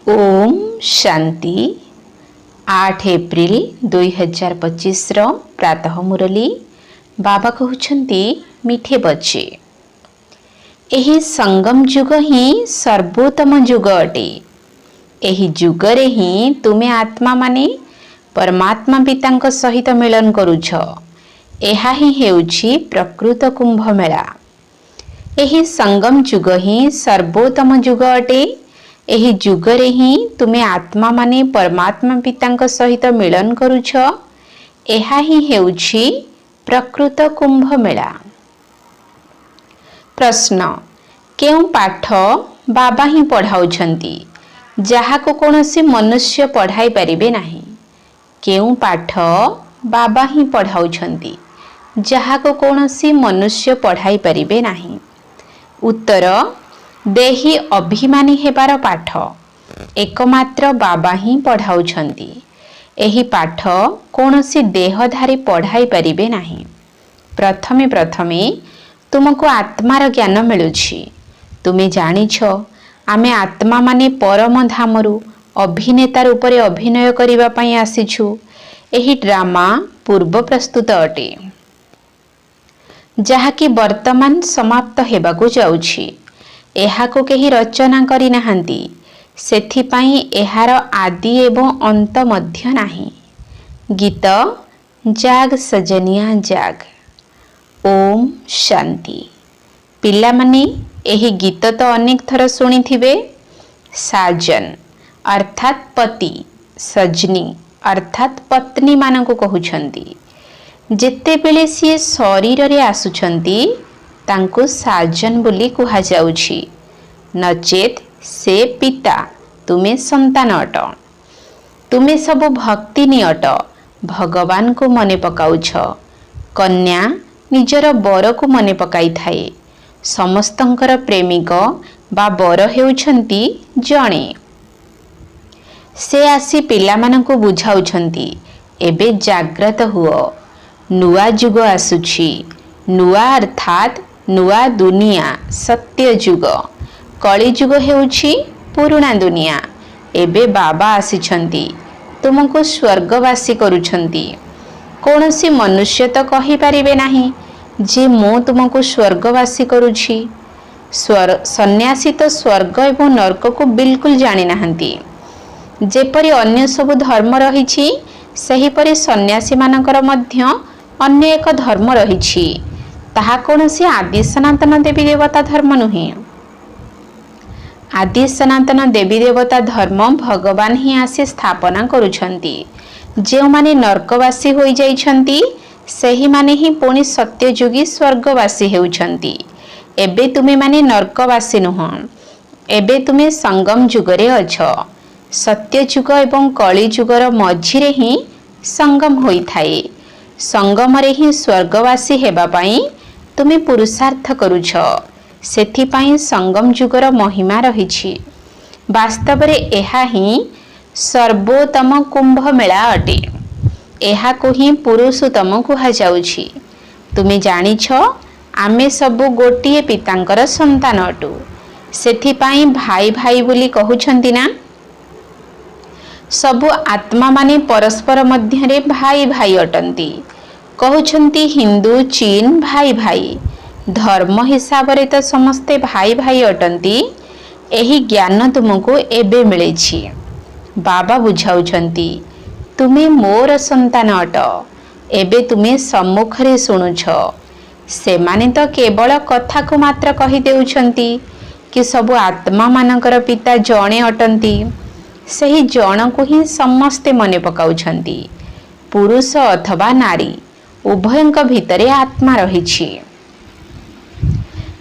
Om Shanti 8 April 2025 प्रातः मुरली बाबा कहउछंती मिठे बच्चे एही संगम जुग ही सर्वोत्तम जुग अटे। एही जुगरे ही तुमे आत्मा माने परमात्मा पितांक सहित मिलन करुछ। एहा ही हेउछि प्रकृत कुंभ मेला। एही संगम जुग ही सर्वोत्तम जुग अटे। एही जुगरे ही तुमे आत्मा माने परमात्मा पितांक सहित मिलन करुछ। एहा ही हेउछि प्रकृत कुंभ मेला। प्रश्न केउ पाठ बाबा ही पढ़ाउछंती जहा को कोनोसी मनुष्य पढ़ाई परिबे नाही? केउ पाठ बाबा ही पढ़ाउछंती जहा को कोनोसी मनुष्य पढ़ाई परिबे नाही? उत्तर देही अभिमानी हेबार पाठ एकमात्र बाबा ही पढ़ाउछंती। एही पाठ कोनोसी देहधारी पढ़ाई परिबे नाही। प्रथमे प्रथमे तुमको आत्मार ज्ञान मिलुछि। तुमे जानिछ आमे आत्मा माने परम धामरु अभिनेता रूपरे अभिनय करिबा पई आसिछु। एही ड्रामा पूर्व प्रस्तुत अटे जहाकी वर्तमान समाप्त हेबाकू जाउछि। एहाको केही रचना करि नाहंती, सेथिपाई एहार आदि एवं अंत मध्य नाही। गीत जाग सजनिया जाग। ओम शांति। पिला माने एही गीत तो अनेक थर सुनिथिबे। साजन अर्थात पति, सजनी अर्थात पत्नी मानकु कहुछंती। जेतेबेले सी शरीर रे आसुछंती तांको साजन बोली कुहा जाउछि। नचेत से पिता, तुमे संतान अट। तुमे सब भक्ति नि अट, भगवान को मने पकाउछ। कन्या निजर बर को मने पकाई थाए। समस्तंकर प्रेमिक बा बर हेउछंती जणे। से आसी पिला मानकु बुझाउछंती एबे जाग्रत हुओ, नुआ जुग आसुछि। नुआ अर्थात नुआ दुनिया, सत्य जुग। कली जुग हेउछि पुराना दुनिया। एबे बाबा आसिछंती तुमको स्वर्गवासी करुछंती। कोनोसी मनुष्य तो कहि परिबे नाही जे मो तुमको स्वर्गवासी करुछि। सन्यासी तो स्वर्ग एवं नरक को बिल्कुल जानि नाहंती। जेपरि अन्य सब धर्म रहिछि सेहिपरि सन्यासी मानकर मध्य अन्य एक धर्म रहिछि। ताहा कोनोसी आदि सनातन देवी देवता धर्म नुहे। आदि सनातन देवी देवता धर्म भगवान ही आसी स्थापना करुछंती। जेउ माने नरकवासी होई जाइछंती सेही माने ही पुणी सत्ययुगी स्वर्गवासी हेउछंती। एबे तुमे माने नरकवासी नुह। एबे तुमे संगम जुगरे अछ। सत्ययुग एवं कली जुगर मझिरे ही संगम होई थाए। संगमरे ही स्वर्गवासी हेबा पई तुमे पुरुषार्थ करुछ। सेथिपाई संगम जुगर महिमा रहिछि। वास्तव रे एहा ही सर्वोत्तम कुंभ मेला अटे। एहा को ही पुरुषोत्तम कुहा जाउछि। तुमे जानिछ आमे सब गोटिए पितांकर संतान अटु। सेथिपाई भाई भाई बोली कहउछंती ना। सब आत्मा माने परस्पर मध्यरे भाई भाई अटंती। कहउछंती हिंदू चीन भाई भाई। धर्म हिसाब रे तो समस्ते भाई भाई अटंती। एही ज्ञान तुमको एबे मिलेछि। बाबा बुझाउछंती तुमे मोर संतान अट। एबे तुमे सम्मुखरे सुनुछ। से माने तो केवल कथा को मात्र कहि देउछंती कि सब आत्मा मानकर पिता जणे अटंती। सही जण को ही समस्ते मने पकाउछंती। पुरुष अथवा नारी उभयंक भितरे आत्मा रहिछि।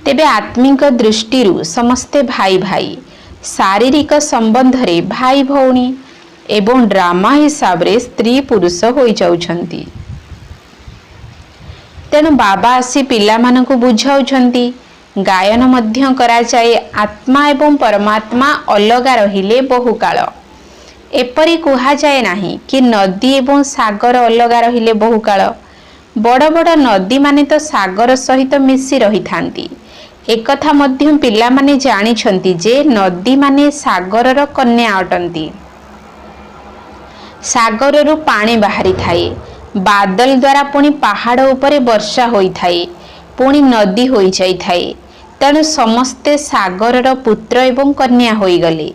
तेबे आत्मिक दृष्टि समस्ते भाई भाई। शारीरिक संबंध रे भाई भौणी एवं ड्रामा हिसाब रे स्त्री पुरुष होई जाउछंती। तेणु बाबा आसी पिला मानकु बुझाउछंती गायन मध्य करा जाए आत्मा एवं परमात्मा अलगा रहिले बहु काल। एपरि कुहा जाए नाही कि नदी एवं सागर अलगा रहिले बहु काल। बड़ बड़ नदी माने तो सागर सहित मिसी रही थांती। एकथा मध्य पिला माने जानिछंती जे नदी माने सागरर कन्या अटंती। सागररू पानी बाहरी थाए, बादल द्वारा पुणी पहाड़ उपरे वर्षा होई थाए, पुणी नदी होई जाई थाए। तेणु समस्ते सागरर पुत्र एवं कन्या होई गले।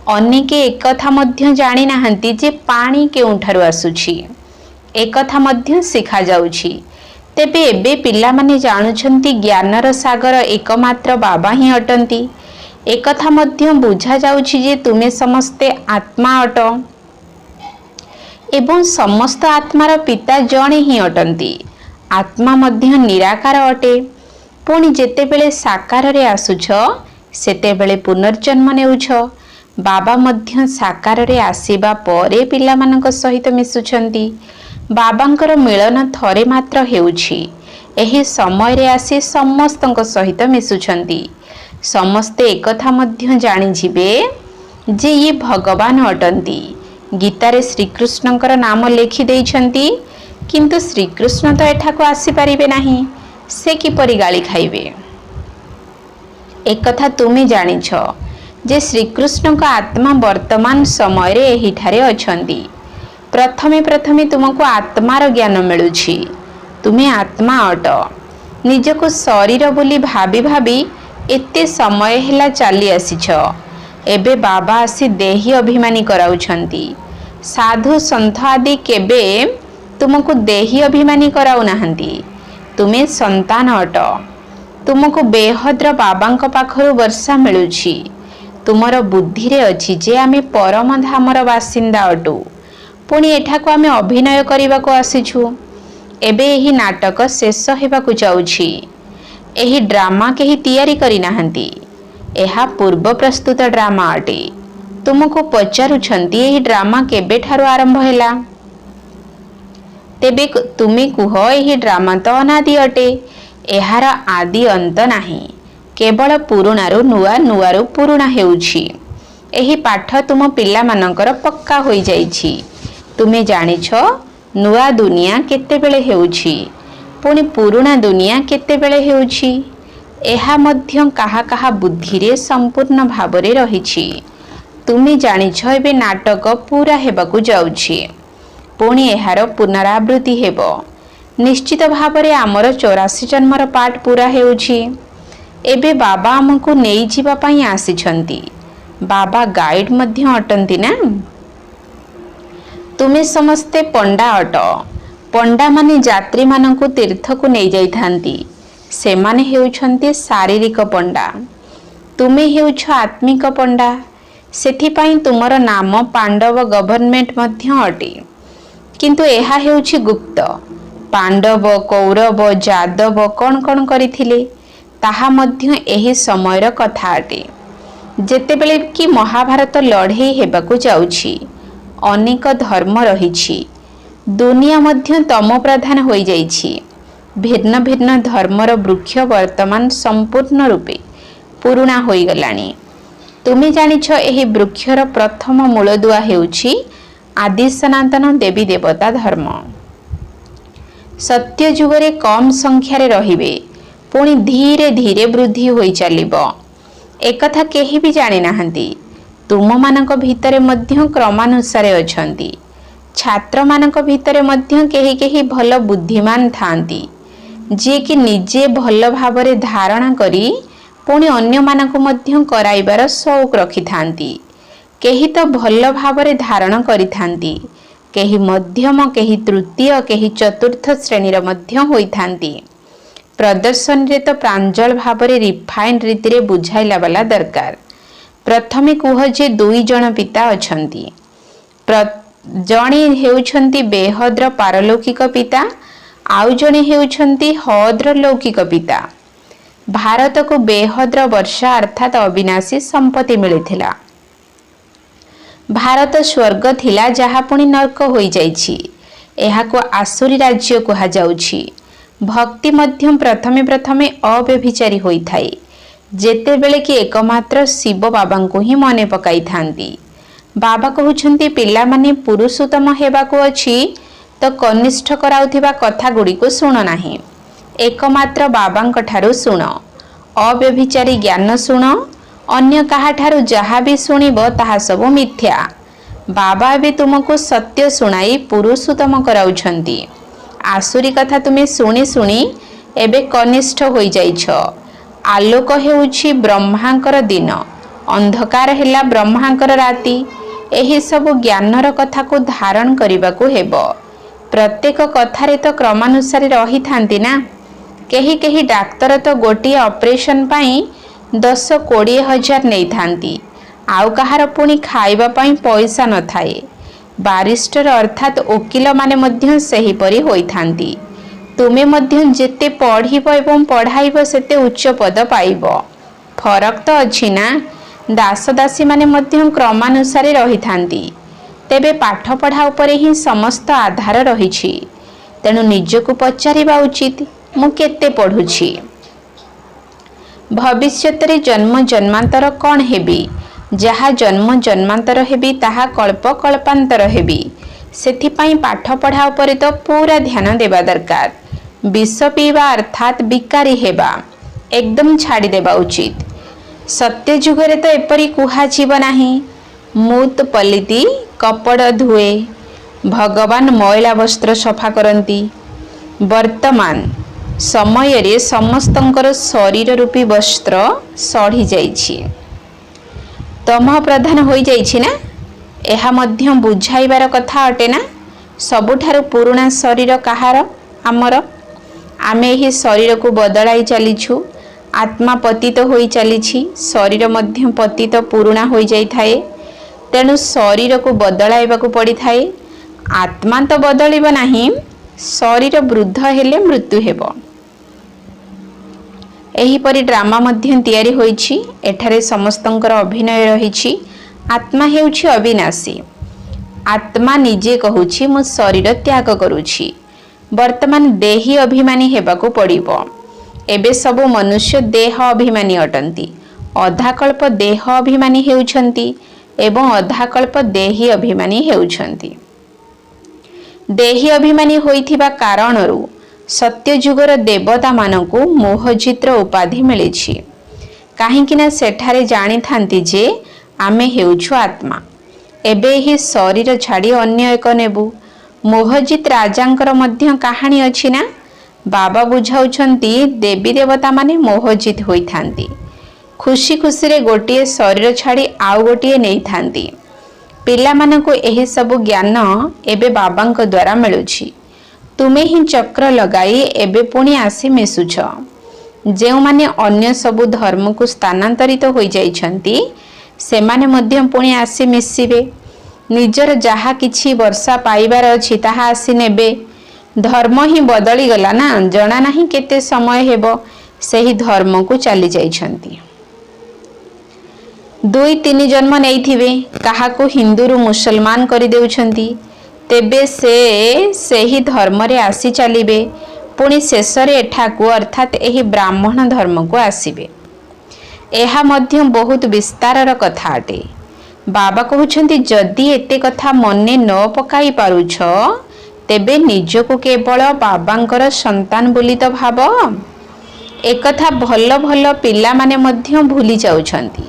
अनेके एकथा मध्य जानि नाहंती जे पानी केउठारु आसुछि, एकथा मध्य शिखा जाउछि। तेबे एबे पिला माने जानुछंती ज्ञानर सागर एकमात्र बाबा ही अटंती। एकथा मध्य बुझा जाउछि जे तुमे समस्ते आत्मा अट एवं समस्त आत्मार पिता जणे ही अटंती। आत्मा मध्य निराकार अटे। पुणी जेतेबेले साकार रे आसुछ सेतेबेले पुनर्जन्म नेउछ। बाबा मध्य साकार रे आसीबा परे पिला मानक सहित मिसुछंती। बाबांकर मिलन थरे मात्र हेउछि। एही समय रे आसी समस्तଙ୍କ सहित मिसुछंती। समस्ते एकथा मध्य जानि जिबे जे ये भगवान अटंती। गीतारे श्रीकृष्णଙ୍କର नाम लेखि देइछंती, किंतु श्रीकृष्ण तो एठाको आसी परिबे नाही, से किपरि गाली खाइबे। एकथा तुमे जानिछ जे श्रीकृष्णଙ୍କ आत्मा वर्तमान समय रे एहिठारे अछंती। प्रथमे प्रथमे तुमको आत्मार ज्ञान मिलुछि। तुमे आत्मा अट। निजको शरीर बोली भाबी भाबी एते समय हेला चाली आसीछ। एबे बाबा आसी देही अभिमानी कराउछंती। साधु संत आदि केबे तुमको देही अभिमानी कराउ नाहंती। तुमे संतान अट। तुमको बेहद्र बाबांक पाखरु वर्षा मिलुछि। तुमर बुद्धि रे अछि जे आमे परम धामर बासिंदा अटु। पुणी एठाको आमे अभिनय करिबा को आसीछु। एबे एही नाटक शेष हेबा को जाउछि। एही ड्रामा केही तयारी करि नाहंती। एहा पूर्व प्रस्तुत ड्रामा अटे। तुमको पचारुछंती एही ड्रामा केबे ठारो आरंभ हैला। तेबे तुमे कुह एही ड्रामा तो अनादि अटे। एहार आदि अंत नाही। केवल पुरुणारू नुआ, नुआरू पुरुणा हेउछि। एही पाठ तुम पिला मानकर पक्का होई जाइछि। तुमे जानिछ नुआ दुनिया केतेबेले हेउछि, पुणी पुरुणा दुनिया केतेबेले हेउछि। एहा मध्य काहा काहा बुद्धि रे संपूर्ण भावरे रहिछि। तुमे जानिछ एबे नाटक पूरा हेबाकु जाउछि। पुणी एहार पुनरावृत्ति हेबो। निश्चित भावरे आमर 84 जन्मर पाठ पूरा हेउछि। एबे बाबा हमको नेई जिबा पई आसीछंती। बाबा गाइड मध्य अटंती ना। तुमे समस्ते पंडा अट। पंडा माने यात्री मानकु तीर्थ को नेई जाई थांती। से माने हेउछंती शारीरिक पंडा। तुमे हेउछ आत्मिक पंडा। सेथि पई तुमर नाम पांडव गवर्नमेंट मध्य अटे। किंतु एहा हेउछि गुप्त। पांडव, कौरव, जादव कौन कौन करिथिले ताहा मध्य एही समयर कथा अटे। जेतेबेले कि महाभारत लड़ाई हेबाकु जाउछि, अनेक धर्म रहिछि। दुनिया मध्य तम प्रधान होई जाइछि। भिन्न भिन्न धर्मर वृक्ष वर्तमान संपूर्ण रूपे पुरुणा होई गलानी। तुमे जानिछ एही वृक्षर प्रथम मूलदुआ हेउछि आदि सनातन देवी देवता धर्म। सत्य जुगरे कम संख्यारे रहिबे, पुणी धीरे धीरे वृद्धि होई चलिबो। एकथा केही भी जानि नाहंती। तुम मानक भितरे मध्य क्रमानुसारे अछंती। छात्र मानक भितरे मध्य केही केही भल बुद्धिमान थांती, जे कि निजे भल भावरे धारणा करी पुणी अन्य मानक मध्य कराइबार शौक रखि थांती। केही तो भल भावरे धारण करि थांती, केही मध्यम, केही तृतीय, केही चतुर्थ श्रेणीर मध्य होई थांती। प्रदर्शन रे तो प्रांजल भावरे रिफाइन रीति रे बुझाइला वाला दरकार। प्रथमे कुह जे 2 जण पिता अछंती। जणे हेउछंती बेहद्र पारलौकिक पिता, आउ जणे हेउछंती हद्र लौकिक पिता। भारत को बेहद्र वर्षा अर्थात अविनाशी संपत्ति मिलिथिला। भारत स्वर्ग थिला जहा पुणी नरक होई जाइछि। एहाको आसुरी राज्य कुहा जाउछि। भक्ति मध्यम प्रथमे प्रथमे अव्यभिचारी होई थाए। जेतेबेले कि एकमात्र शिव बाबा को ही मने पकाई थांती। बाबा कहउछंती पिला माने पुरुषोत्तम हेबाको अछि तो कनिष्ठ कराउथिबा कथा गुडी को सुन नाही, एकमात्र बाबांक ठारू सुन। अव्यभिचारी ज्ञान शुण, अन्य काहाठारु जहा भी शुणिब ताहा सबु मिथ्या। बाबा भी तुमको सत्य शुणाई पुरुषोत्तम कराउछंती। आसुरी कथा तुम्हें शुणी शुणी एबे कनिष्ठ होई जाइछ। आलोक हेउछि ब्रह्मांकर दिन, अंधकार हेला ब्रह्मांकर राति। एही सब ज्ञानर कथा को धारण करिबाकू हेबो। प्रत्येक कथारे तो क्रमानुसार रही थांती ना। केही केही डाक्तर तो गोटिए ऑपरेशन पाई 10-20 हजार नहीं थांती, आउ कहार पुणी खाइबा पाई पैसा न थाए। बारिस्टर अर्थात वकील माने मध्य सही परी होई थांती। तुमे मध्य जेते पढ़िब एवं पढ़ाइब सेते उच्च पद पाइब। फरक तो अछि ना। दास दासी माने मध्य क्रमानुसार रही थांती। तेबे पाठ पढ़ा उपरे ही समस्त आधार रहिछि। तेणु निजको पचारिबा उचित, मु केते पढ़ुछि, भविष्यतरे जन्म जन्मांतर कौन हेबी। जहा जन्म जन्मांतर हेबी ताहा कल्प कल्पांतर हेबी। सेथिपाई पाठ पढ़ा उपरे तो पूरा ध्यान देबा दरकार। विष पीवा अर्थात बिकारी हेबा एकदम छाड़ी देबा उचित। सत्य जुगरे तो एपरी कुहा जीव नाही। मूत पलिति कपड़ धुए, भगवान मैला वस्त्र सफा करती। वर्तमान समय रे समस्तंकर शरीर रूपी वस्त्र सढ़ी जाइछि, तमह प्रधान होई जाइछि ना। एहा मध्य बुझाइबार कथा अटे ना। सबुठारु पुराना शरीर कहार? आमर। आमे ही शरीर को बदलाई चलीछु। आत्मा पतित होई चलीछि, शरीर मध्य पतित पुराना होई जाई थाए। तेणु शरीर को बदलाइबाकू पड़ी थाए। आत्मा तो बदलिब नाही, शरीर वृद्ध हेले मृत्यु हेबो। एहीपरि ड्रामा मध्य तैयारी होईछि। एठारे समस्तंकर अभिनय रहिछि। आत्मा हेउछि अविनाशी। आत्मा निजे कहूछि मु शरीर त्याग करूछि। वर्तमान देही अभिमानी हेबाकू पड़िबो। एबे सब मनुष्य देह अभिमानी अटंती। अधाकल्प देह अभिमानी हेउछंती एवं अधाकल्प देही अभिमानी हेउछंती। देही अभिमानी होइथिबा कारणरू सत्य जुगर देवता मानकू मोहचित्र उपाधि मिलिछि। काहेकिना सेठारे जानी थांती जे आमे हेउछु आत्मा। एबे ही शरीर छाड़ी अन्य एक नेबु। मोहजित राजांकर मध्य कहानी अछि ना। बाबा बुझाउछंती देवी देवता माने मोहजित होई थांती। खुशी खुशी रे गोटिए शरीर छाड़ी आउ गोटिए नहीं थांती। पिला मानकू एही सब ज्ञान एबे बाबांक द्वारा मिलुछि। तुमे ही चक्र लगाई एबे पुणी आसी मिसुछ। जेउ माने अन्य सबु धर्म को स्थानांतरित होई जाइछंती, सेमाने मध्य पुणी आसी मिसिबे। निजर जहा किछि वर्षा पाइबार अछि ताहा आसी नेबे। धर्म ही बदली गला ना। जना नाही केते समय हेबो सेही धर्म को चली जाइछंती। 2-3 जन्म नैथिबे, काहाको हिंदू मुसलमान करि देउछंती। तेबे से सेही धर्म रे आसी चलिबे। पुणी शेष रे एठाकू अर्थात एही ब्राह्मण धर्म को आसीबे। एहा मध्य बहुत विस्तारर कथा अटे। बाबा कहउछंती जदि एते कथा मने न पकाई पारुछ, तेबे निजको केवल बाबांकर संतान बोली तो भाब। एकथा भल भल पिला माने मध्य भूली जाउछंती।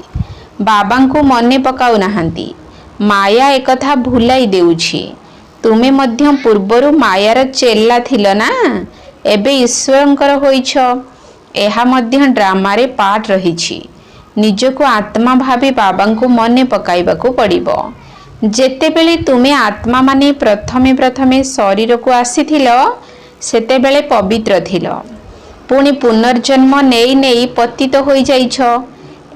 बाबांको मने पकाउ नाहंती। माया एकथा भुलाई देउछि। तुमे मध्य पूर्वरु मायार चेला थिल ना, एबे ईश्वरंकर होइछ। एहा मध्य ड्रामा रे पाठ रहिछि। निजको आत्मा भाबी बाबांको मने पकाइबाकू पड़िबो। जेतेबेले तुमे आत्मा माने प्रथमे प्रथमे शरीर को आसीथिल, सेतेबेले पवित्र थिल। पुणी पुनर्जन्म नेई नेई पतित होई जाइछ।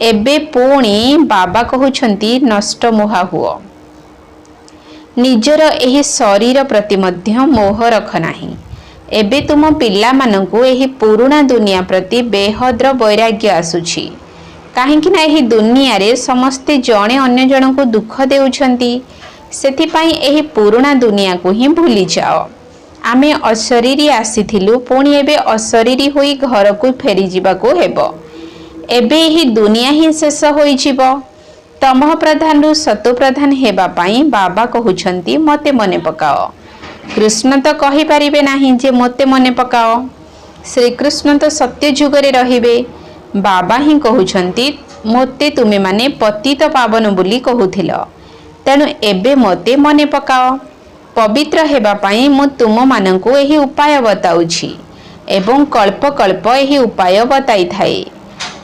एबे पुणी बाबा कहउछंती नष्ट मोहा हुओ। निजर एही शरीर प्रति मध्य मोह रख नाही। एबे तुम पिला मानकू एही पुराना दुनिया प्रति बेहद्र वैराग्य आसुछि। काहेकि ना एही दुनिया रे समस्ते जणे अन्य जन को दुख देउछंती। सेथिपाई एही पुराना दुनिया को ही भूली जाओ। आमे अशरीरी आसीथिलु, पुणी एबे अशरीरी होई घर को फेरी जिबाको हेबो। एबे एही दुनिया ही शेष होई जिवो। तमह प्रधान रु सतो प्रधान हेबा पाई बाबा कहउछंती मते मने पकाओ। कृष्ण तो कहि परिबे नाही जे मते मने पकाओ। श्री कृष्ण तो सत्य जुगरे रहिबे। बाबा ही कहउछंती मोते तुमे माने पतित पावन बोली कहूथिल, तेणु एबे मोते मने पकाओ। पवित्र हेबा पाई मु तुम मानंकु एही उपाय बताउछि एवं कल्प कल्प एही उपाय बताई थाए।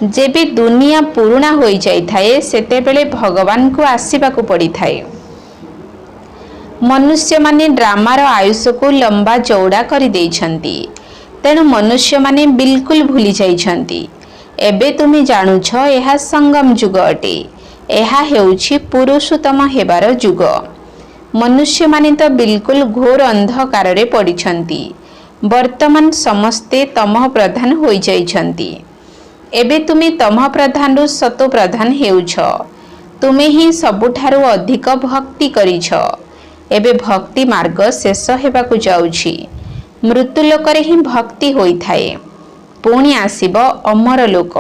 जेबे दुनिया पुराणा होई जाई थाए सेते बेले भगवान को आसीबा को पड़ी थाए। मनुष्य माने ड्रामार आयुष को लंबा चौड़ा करि देइछंती, तेणु मनुष्य माने बिल्कुल भूली जाइछंती। एबे तुमी जानुछ एहा संगम जुग अटे, एहा हेउछि पुरुषोत्तम हेबार जुग। मनुष्य माने तो बिल्कुल घोर अंधकार रे पड़िछंती। वर्तमान समस्ते तमह प्रधान होई जाइछंती। एबे तुमी तमह प्रधान रु सतो प्रधान हेउछ। तुमे ही सबुठारु अधिक भक्ति करिछ। एबे भक्ति मार्ग शेष हेबाकु जाउछि। मृत्यु लोकरे ही भक्ति होई थाए, पुणी आसीब अमर लोक।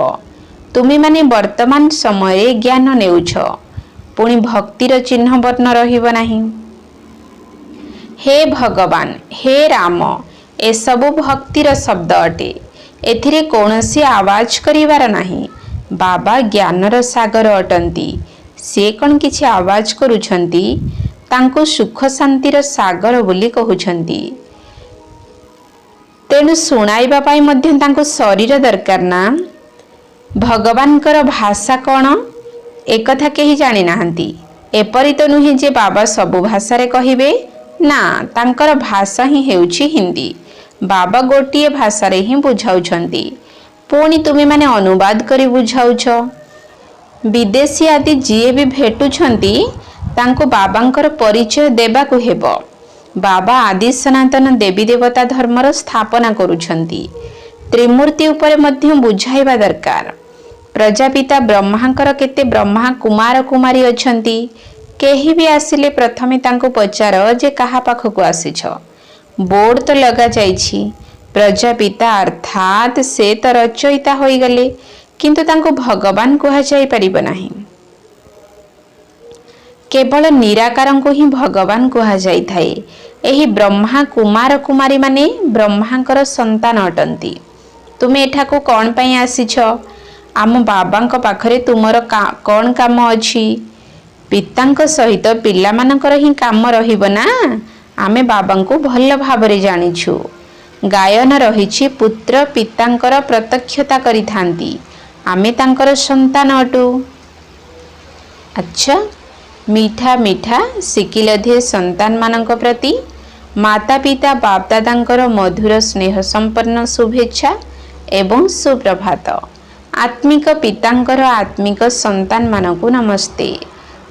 तुमी माने वर्तमान समय ज्ञान नेउछ, पुणी भक्तिर चिन्ह वर्ण रहिब नाही। हे भगवान, हे राम, ए सबु भक्तिर शब्द अटे। एथिरे कौनसी आवाज करिवार नाही। बाबा ज्ञानर सागर अटंती, से कौन किछि आवाज करूछंती, तांको सुख शांतिर सागर बोली कहउछंती। तेणु सुनाइबा पाई मध्य तांको शरीर दरकार ना। भगवानकर भाषा कौन एकथा केही जानि नाहंती। एपरि तो नुहे जे बाबा सबु भाषा रे कहिबे ना, तांकर भाषा ही हेउछि हिंदी। बाबा गोटिए भाषा रे ही बुझाउछंती, पुणी तुमे माने अनुवाद करी बुझाउछ। विदेशी आदि जिए भी भेटुछंती तांको बाबांकर परिचय देबाकु हेबो। बाबा आदि सनातन देवी देवता धर्मर स्थापना करुछंती। त्रिमूर्ति उपरे मध्य बुझाइबा दरकार। प्रजापिता ब्रह्मांकर केते ब्रह्मा कुमार कुमारी अछंती। केही भी आसिले प्रथमे तांको पचार जे कहा पाखकु आसिछ। बोर्ड तो लगा जाइछि, प्रजापिता अर्थात से तो रचयिता होई गले, किंतु तांको भगवान कुहा जाई परिबो नाही। केवल निराकार को ही भगवान कुहा जाई थाए। एही ब्रह्मा कुमार कुमारी माने ब्रह्मांकर संतान अटंती। तुमे एठाको कौन पई आसीछ? आम बाबांक पाखरे तुमर कौन काम अछि? पितांक सहित पिलामानकर ही काम रहिब ना। आमे बाबांको भल भाबरे जानिछु। गायन रहिछि पुत्र पितांकर प्रत्यक्षता करिथांती। आमे तांकर संतान अटु। अच्छा, मीठा मीठा सिकिलधे संतान मानक प्रति माता पिता बाप दादांकर मधुर स्नेह संपन्न शुभेच्छा एवं सुप्रभात। आत्मिक पितांकर आत्मिक संतान मानकु नमस्ते।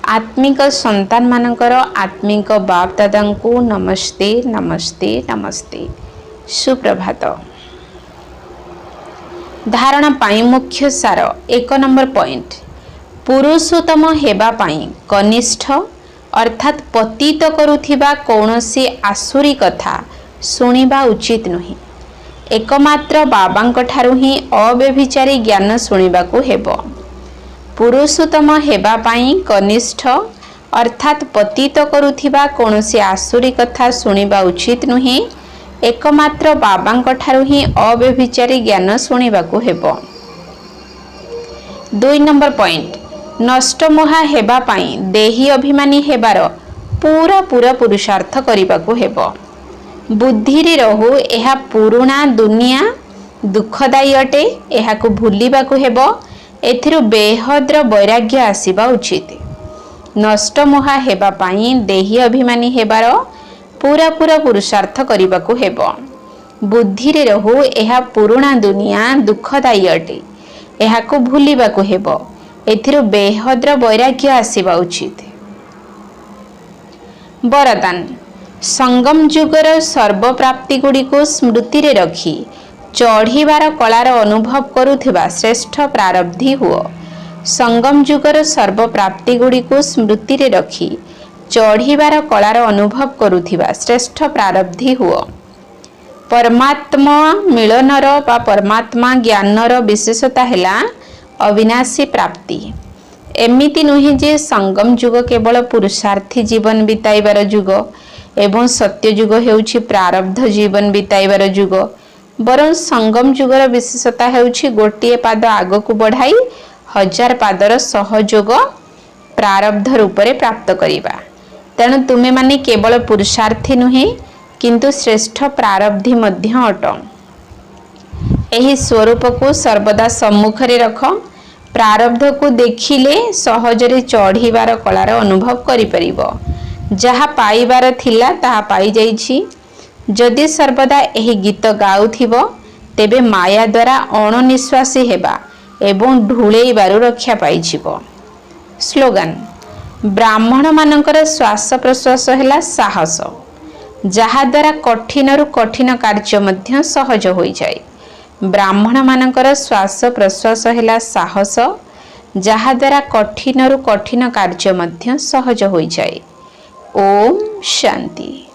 आत्मिक संतान मानकर आत्मिक बाप दादांकु नमस्ते नमस्ते नमस्ते। सुप्रभात। धारणा पाई मुख्य सार 1 नंबर पॉइंट। पुरुषोत्तम हेबा पाई कनिष्ठ अर्थात पतित करुथिबा कौनसी आसुरी कथा सुनिबा उचित नुहे। एकमात्र बाबांक ठारु ही अव्यभिचारी ज्ञान सुनिबाकु हेबो। पुरुषोत्तम हेबा पाई कनिष्ठ अर्थात पतित करुथिबा कौनसी आसुरी कथा सुनिबा उचित नुहे। एकमात्र बाबांक ठारु ही अव्यभिचारी ज्ञान सुनिबाकु हेबो। 2 नंबर पॉइंट। नष्टमोहा हेबा पाई देही अभिमानी हेबार पूरा पूरा पुरुषार्थ करिबाकु हेबो। बुद्धि रे रहु एहा पुरुणा दुनिया दुखदायी अटे, एहाकु भूलिबाकु हेबो। एथिरु बेहद्र वैराग्य आसीबा उचित। नष्टमोहा हेबा पाई देही अभिमानी हेबार पूरा पूरा पुरुषार्थ करिबाकु हेबो। बुद्धि रे रहु एहा पुरुणा दुनिया दुखदायी अटे, एहाकु भूलिबाकु हेबो। एथिरु बेहद्र वैराग्य आसीबा उचित। वरदान। संगम जुगर सर्व प्राप्ति गुड़ी को स्मृति रे रखी चढ़ीबार कलार अनुभव करुथिबा श्रेष्ठ प्रारब्धी हुओ। संगम जुगर सर्व प्राप्ति गुड़ी को स्मृति रे रखी चढ़ीबार कलार अनुभव करुथिबा श्रेष्ठ प्रारब्धी हुओ। परमात्मा मिलनर बा परमात्मा ज्ञानर विशेषता हैला अविनाशी प्राप्ति। एमिति नुहे जे संगम जुग केवल पुरुषार्थी जीवन बिताइबार जुग एवं सत्य जुग हेउछि प्रारब्ध जीवन बिताइबार जुग। बरं संगम जुगर विशेषता हेउछि गोटिए पाद आगकु बढ़ाई 1000 पादर सहयोग प्रारब्ध रूप रे प्राप्त करिबा। तेणु तुमे माने केवल पुरुषार्थी नुहे किंतु श्रेष्ठ प्रारब्धी मध्य अट। एही स्वरूप को सर्वदा सम्मुख रे रख। प्रारब्ध को देखिले सहजरे चढ़ीबार कलार अनुभव करि परिबो। जहा पाइबार थिला ताहा पाई जाइछि। जदि सर्वदा एही गीत गाउथिबो तेबे माया द्वारा अणनिश्वासी हेबा एवं ढुळेइबारु रक्षा पाइछिबो। स्लोगान ब्राह्मण मानकर श्वास प्रश्वास हेला साहस, जहा द्वारा कठिन रु कठिन कार्य मध्य सहज होई जाय। ब्राह्मण मानकर श्वास प्रश्वास हेला साहस, जहा द्वारा कठिन रु कठिन कार्य मध्य सहज होई जाय। ओम शांति।